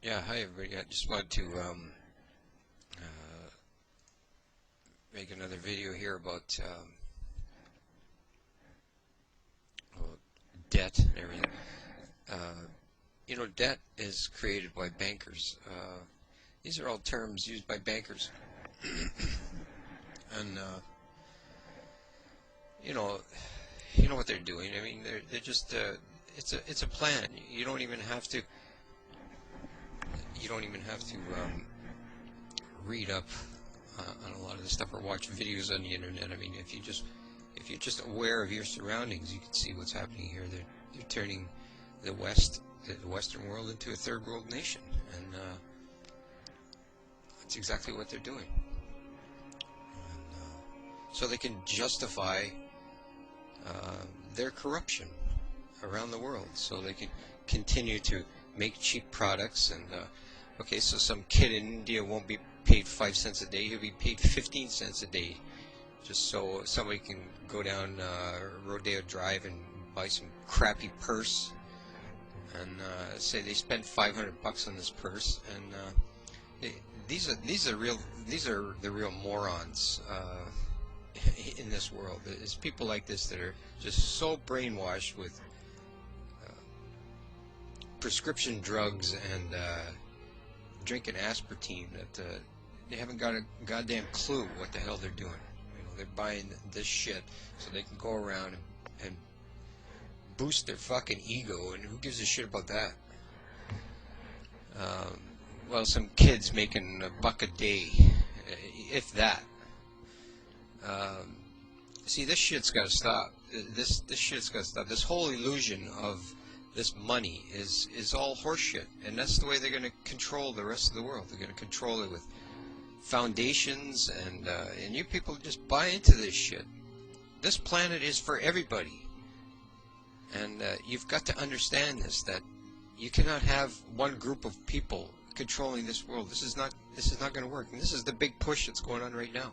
Yeah, hi everybody. I just wanted to uh, make another video here about well, debt and everything. Uh, debt is created by bankers. These are all terms used by bankers, and you know, you know what they're doing. I mean, they're just it's a plan. You don't even have to read up on a lot of this stuff or watch videos on the internet. I mean, if you're just aware of your surroundings, you can see what's happening here. They're turning the Western world into a third world nation, and that's exactly what they're doing. And, so they can justify their corruption around the world, so they can continue to make cheap products. And okay, so some kid in India won't be paid 5 cents a day; he'll be paid 15 cents a day, just so somebody can go down Rodeo Drive and buy some crappy purse, and say they spent $500 on this purse. And these are the real morons in this world. It's people like this that are just so brainwashed with prescription drugs and drinking aspartame that they haven't got a goddamn clue what the hell they're doing. They're buying this shit so they can go around and boost their fucking ego, and who gives a shit about that? Well, some kids making $1 a day, if that. See, this shit's got to stop. This shit's got to stop. This whole illusion of this money is all horseshit, and that's the way they're going to control the rest of the world. They're going to control it with foundations, and you people just buy into this shit. This planet is for everybody, and you've got to understand this, that you cannot have one group of people controlling this world. This is not going to work, and this is the big push that's going on right now.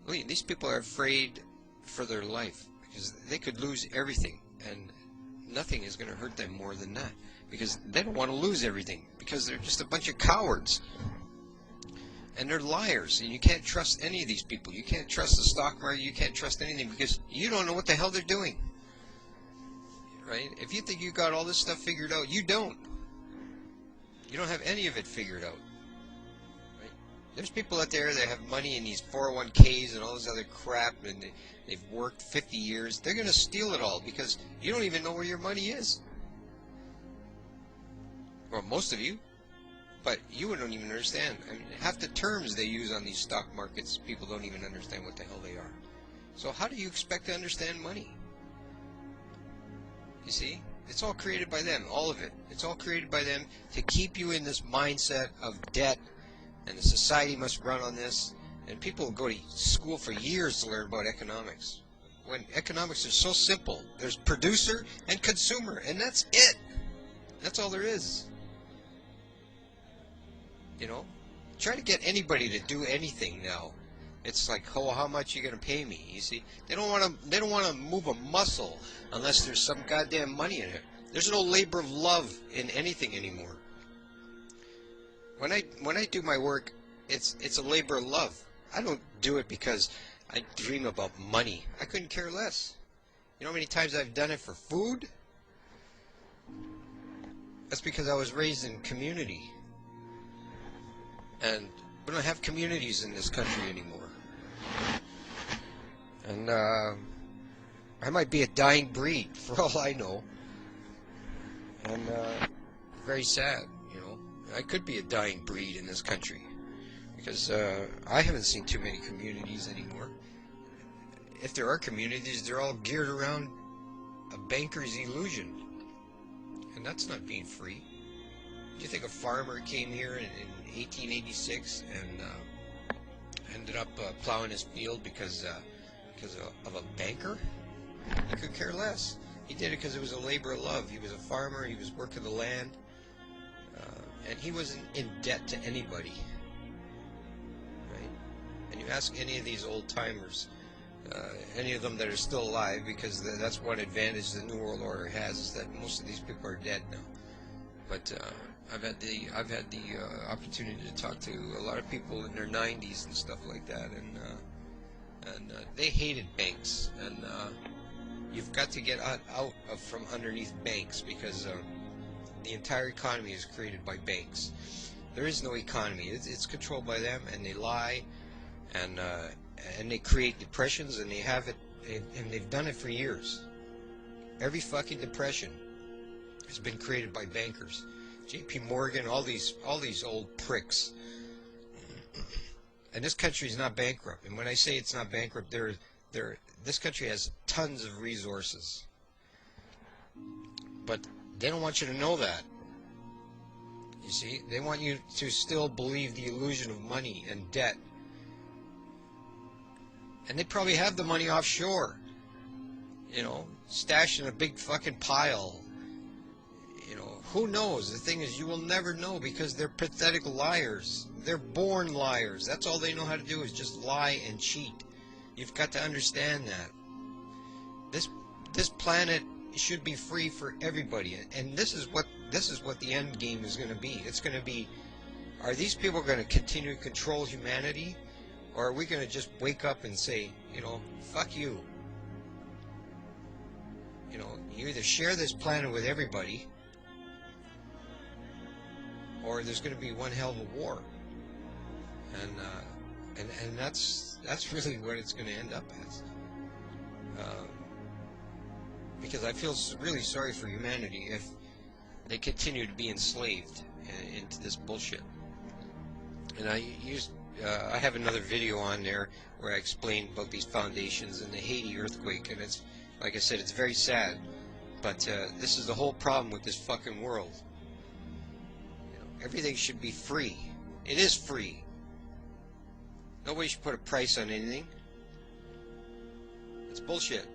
Look, these people are afraid for their life because they could lose everything, and nothing is going to hurt them more than that, because they don't want to lose everything, because they're just a bunch of cowards, and they're liars, and you can't trust any of these people. You can't trust the stock market. You can't trust anything, because you don't know what the hell they're doing, right? If you think you got all this stuff figured out, you don't. You don't have any of it figured out. There's people out there that have money in these 401ks and all this other crap, and they've worked 50 years. They're going to steal it all because you don't even know where your money is. Well, most of you. But you don't even understand. I mean, half the terms they use on these stock markets, people don't even understand what the hell they are. So how do you expect to understand money? You see? It's all created by them, all of it. It's all created by them to keep you in this mindset of debt, and the society must run on this, and people go to school for years to learn about economics, when economics is so simple. There's producer and consumer, and that's it. That's all there is. Try to get anybody to do anything now. It's like, oh, how much are you gonna pay me? You see, they don't want to move a muscle unless there's some goddamn money in it. There's no labor of love in anything anymore. When I do my work, it's a labor of love. I don't do it because I dream about money. I couldn't care less. You know how many times I've done it for food? That's because I was raised in community. And we don't have communities in this country anymore. And I might be a dying breed, for all I know. And very sad, I could be a dying breed in this country, because I haven't seen too many communities anymore. If there are communities, they're all geared around a banker's illusion, and that's not being free. Do you think a farmer came here in 1886 and ended up plowing his field because of a banker? He could care less. He did it because it was a labor of love. He was a farmer. He was working the land. And he wasn't in debt to anybody, right? And you ask any of these old-timers, any of them that are still alive, because that's one advantage the New World Order has, is that most of these people are dead now. But I've had the opportunity to talk to a lot of people in their 90s and stuff like that, and they hated banks, and you've got to get out of from underneath banks, because the entire economy is created by banks. There is no economy. It's controlled by them, and they lie, and they create depressions, and they have it, and they've done it for years. Every fucking depression has been created by bankers. J.P. Morgan, all these old pricks. And this country is not bankrupt. And when I say it's not bankrupt, this country has tons of resources. But they don't want you to know that. You see, they want you to still believe the illusion of money and debt. And they probably have the money offshore, stashed in a big fucking pile. Who knows? The thing is, you will never know, because they're pathetic liars. They're born liars. That's all they know how to do, is just lie and cheat. You've got to understand that. This planet should be free for everybody, and this is what the end game is going to be. It's going to be, are these people going to continue to control humanity, or are we going to just wake up and say, fuck you? You either share this planet with everybody, or there's going to be one hell of a war, and that's really what it's going to end up as. Because I feel really sorry for humanity if they continue to be enslaved into this bullshit. And I have another video on there where I explain about these foundations and the Haiti earthquake, and it's, like I said, it's very sad, but this is the whole problem with this fucking world. Everything should be free. It is free. Nobody should put a price on anything. It's bullshit.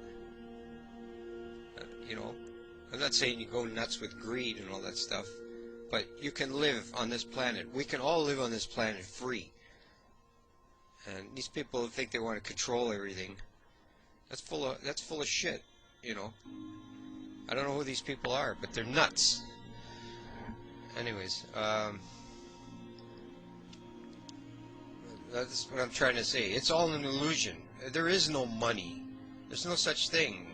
I'm not saying you go nuts with greed and all that stuff, but you can live on this planet. We can all live on this planet free. And these people who think they want to control everything, that's full of shit. I don't know who these people are, but they're nuts. Anyways, that's what I'm trying to say. It's all an illusion. There is no money. There's no such thing.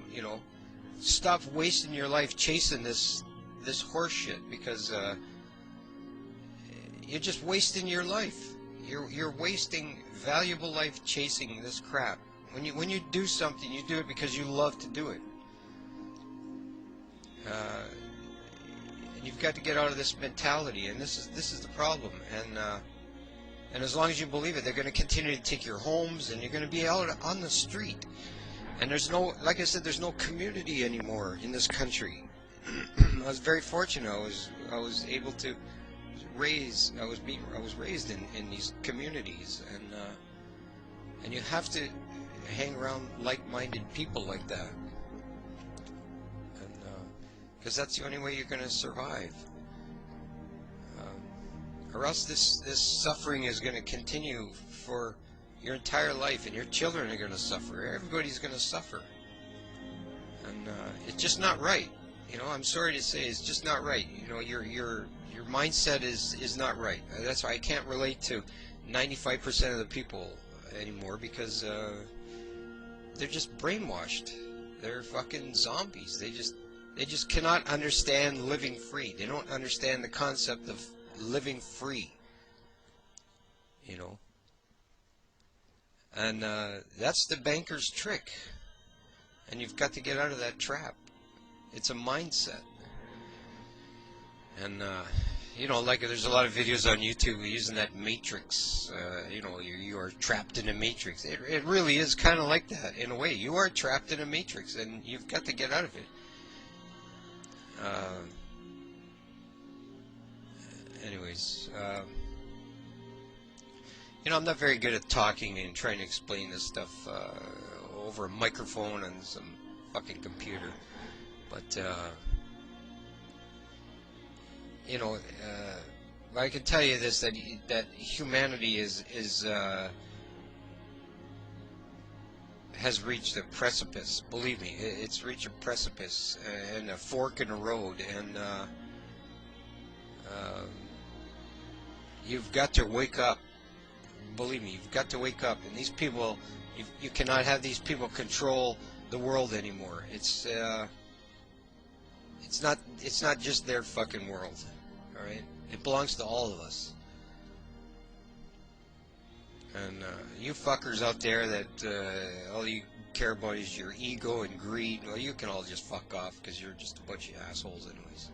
Stop wasting your life chasing this horse shit, because you're just wasting your life. You're wasting valuable life chasing this crap. When you do something, you do it because you love to do it. And you've got to get out of this mentality, and this is the problem. And as long as you believe it, they're going to continue to take your homes, and you're going to be out on the street. And there's no, like I said, there's no community anymore in this country. I was very fortunate. I was able to raise. I was raised in these communities, and you have to hang around like-minded people like that, and because that's the only way you're going to survive. Or else this suffering is going to continue for your entire life, and your children are going to suffer. Everybody's going to suffer, and it's just not right. I'm sorry to say, it's just not right. Your mindset is not right. That's why I can't relate to 95% of the people anymore, because they're just brainwashed. They're fucking zombies. They just cannot understand living free. They don't understand the concept of living free. And that's the banker's trick. And you've got to get out of that trap. It's a mindset. And, like there's a lot of videos on YouTube using that matrix. You are trapped in a matrix. It really is kind of like that, in a way. You are trapped in a matrix, and you've got to get out of it. Anyways, I'm not very good at talking and trying to explain this stuff over a microphone and some fucking computer. But, I can tell you this, that humanity has reached a precipice. Believe me, it's reached a precipice and a fork in the road, and Um, you've got to wake up. Believe me, you've got to wake up. And these people, you cannot have these people control the world anymore. It's not just their fucking world. All right, it belongs to all of us. And you fuckers out there that all you care about is your ego and greed, well, you can all just fuck off because you're just a bunch of assholes anyways.